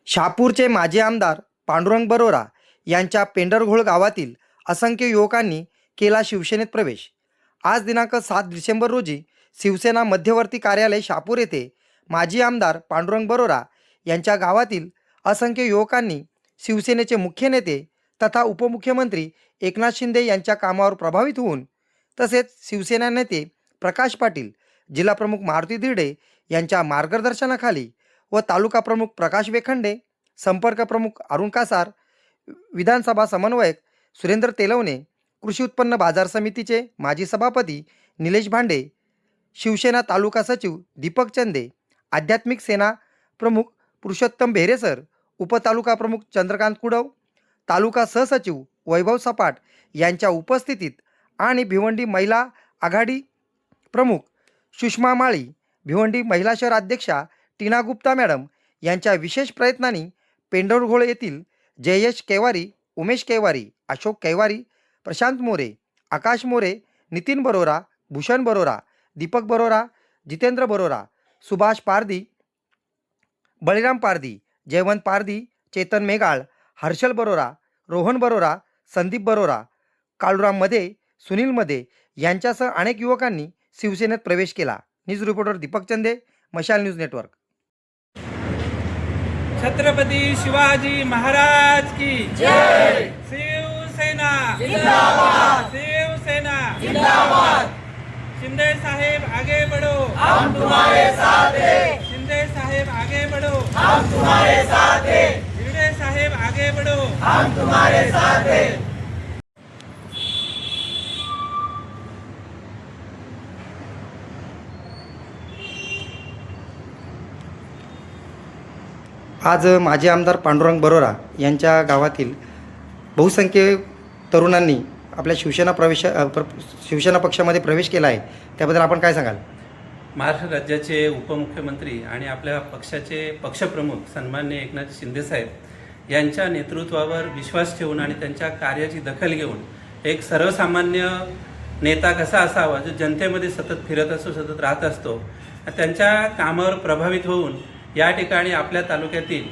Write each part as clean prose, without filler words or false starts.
शहापूरचे माजी आमदार पांडुरंग बरोरा यांच्या पेंढरघोळ गावातील असंख्य युवकांनी केला शिवसेनेत प्रवेश। आज दिनांक 7 डिसेंबर रोजी शिवसेना मध्यवर्ती कार्यालय शहापूर येथे माजी आमदार पांडुरंग बरोरा यांच्या गावातील असंख्य युवकांनी शिवसेनेचे मुख्य नेते तथा उपमुख्यमंत्री एकनाथ शिंदे यांच्या कामावर प्रभावित होऊन तसेच शिवसेना नेते प्रकाश पाटील, जिल्हा प्रमुख मारुती धिरडे यांच्या मार्गदर्शनाखाली व तालुका प्रमुख प्रकाश वेखंडे, संपर्क प्रमुख अरुण कासार, विधानसभा समन्वयक सुरेंद्र तेलवणे, कृषी उत्पन्न बाजार समितीचे माजी सभापती निलेश भांडे, शिवसेना तालुका सचिव दीपक चंदे, आध्यात्मिक सेना प्रमुख पुरुषोत्तम बेहरेसर, उपतालुका प्रमुख चंद्रकांत कुडव, तालुका सहसचिव वैभव सपाट यांच्या उपस्थितीत आणि भिवंडी महिला आघाडी प्रमुख सुषमा माळी, भिवंडी महिला शहर अध्यक्षा टीना गुप्ता मॅडम यांच्या विशेष प्रयत्नांनी पेंढरघोळ येथील जयेश कैवारी, उमेश कैवारी, अशोक कैवारी, प्रशांत मोरे, आकाश मोरे, नितीन बरोरा, भूषण बरोरा, दीपक बरोरा, जितेंद्र बरोरा, सुभाष पारदी, बळीराम पारदी, जयवंत पारदी, चेतन मेघाळ, हर्षल बरोरा, रोहन बरोरा, संदीप बरोरा, काळूराम मध्ये, सुनील मध्ये यांच्यासह अनेक युवकांनी शिवसेनेत प्रवेश केला। न्यूज रिपोर्टर दीपक चंदे, मशाल न्यूज नेटवर्क। छत्रपती शिवाजी महाराज की जय। शिवसेना जिंदाबाद, शिवसेना जिंदाबाद। शिंदे साहेब आगे बढ़ो, हम तुम्हारे साथ हैं। शिंदे साहेब आगे बढ़ो, हम तुम्हारे साथ हैं। धिरडे साहेब आगे बढ़ो, हम तुम्हारे साथ हैं। आज माजी आमदार पांडुरंग बरोरा यांच्या गावातील बहुसंख्य तरुणांनी आपल्या शिवसेना पक्षामध्ये प्रवेश केला आहे, त्याबद्दल आपण काय सांगाल? महाराष्ट्र राज्याचे उपमुख्यमंत्री आणि आपल्या पक्षाचे पक्षप्रमुख सन्माननीय एकनाथ शिंदे साहेब यांच्या नेतृत्वावर विश्वास ठेवून आणि त्यांच्या कार्याची दखल घेऊन एक सर्वसामान्य नेता कसा असावा जो जनतेमध्ये सतत फिरत असतो, सतत राहत असतो, त्यांच्या कामावर प्रभावित होऊन या ठिकाणी आपल्या तालुक्यातील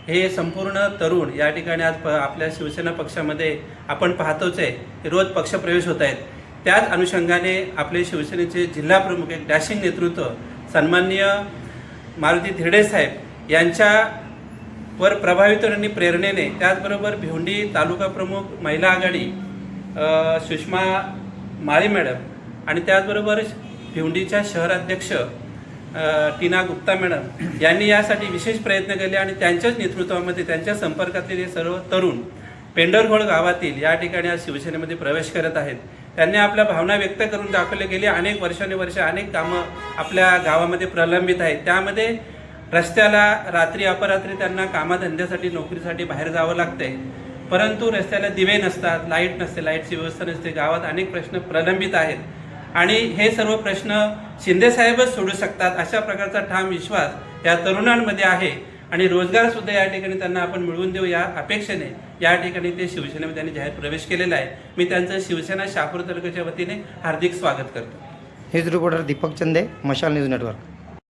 हे संपूर्ण तरुण या ठिकाणी आज आपल्या शिवसेना पक्षामध्ये आपण पाहतोच आहे की रोज पक्षप्रवेश होत आहेत। त्याच अनुषंगाने आपले शिवसेनेचे जिल्हा प्रमुख एक डॅशिंग नेतृत्व सन्माननीय मारुती धिरडे साहेब यांच्यावर प्रभावित आणि प्रेरणेने, त्याचबरोबर भिवंडी तालुका प्रमुख महिला आघाडी सुषमा माळी मॅडम आणि त्याचबरोबर भिवंडीच्या शहराध्यक्ष टीना गुप्ता मॅडम यांनी यासाठी विशेष प्रयत्न केले आणि त्यांच्याच नेतृत्वामध्ये त्यांच्या संपर्कातील हे सर्व तरुण पेंढरघोळ गावातील या ठिकाणी आज शिवसेनेमध्ये प्रवेश करत आहेत। त्यांनी आपल्या भावना व्यक्त करून दाखवले, गेली अनेक वर्षानुवर्षे अनेक कामं आपल्या गावामध्ये प्रलंबित आहेत। त्यामध्ये रस्त्याला रात्री अपरात्री त्यांना कामाधंद्यासाठी नोकरीसाठी बाहेर जावं लागतंय, परंतु रस्त्याला दिवे नसतात, लाईट नसते, लाईटची व्यवस्था नसते, गावात अनेक प्रश्न प्रलंबित आहेत आणि हे सर्व प्रश्न शिंदेसाहेबच सोडू शकतात अशा प्रकारचा ठाम विश्वास या तरुणांमध्ये आहे आणि रोजगारसुद्धा या ठिकाणी त्यांना आपण मिळवून देऊ या अपेक्षेने या ठिकाणी ते शिवसेनेमध्ये त्यांनी जाहीर प्रवेश केलेला आहे। मी त्यांचं शिवसेना शहापूर तालुक्याच्या वतीने हार्दिक स्वागत करतो। न्यूज रिपोर्टर दीपक चंदे, मशाल न्यूज नेटवर्क।